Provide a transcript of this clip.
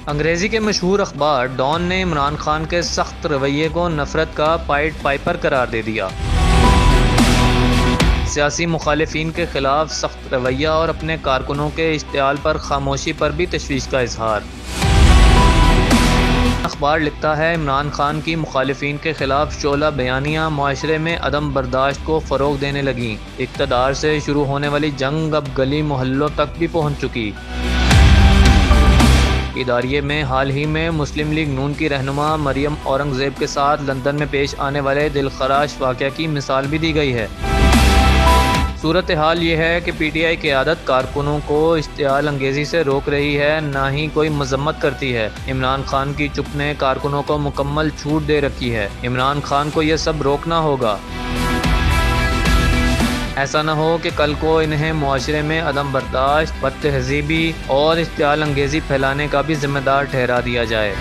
अंग्रेज़ी के मशहूर अखबार डॉन ने इमरान खान के सख्त रवैये को नफरत का पाइड पाइपर करार दे दिया। सियासी मुखालिफिन के खिलाफ सख्त रवैया और अपने कारकुनों के इश्तियाल पर खामोशी पर भी तशवीश का इजहार। अखबार लिखता है, इमरान खान की मुखालिफिन के खिलाफ शोला बयानियाँ माशरे में अदम बर्दाश्त को फ़रोग देने लगीं। इक़्तिदार से शुरू होने वाली जंग अब गली मोहल्लों तक भी पहुँच चुकी। इदारिये में हाल ही में मुस्लिम लीग नून की रहनुमा मरियम औरंगज़ेब के साथ लंदन में पेश आने वाले दिलखराश वाक़या की मिसाल भी दी गई है। सूरत हाल ये है कि पीटीआई क़यादत कारकुनों को इश्तियाल अंगेज़ी से रोक रही है, ना ही कोई मजम्मत करती है। इमरान खान की चुप ने कारकुनों को मुकम्मल छूट दे रखी है। इमरान खान को यह सब रोकना होगा। ऐसा न हो कि कल को इन्हें मुआशरे में अदम बर्दाश्त, बदतहज़ीबी और इश्तियाल अंगेज़ी फैलाने का भी जिम्मेदार ठहरा दिया जाए।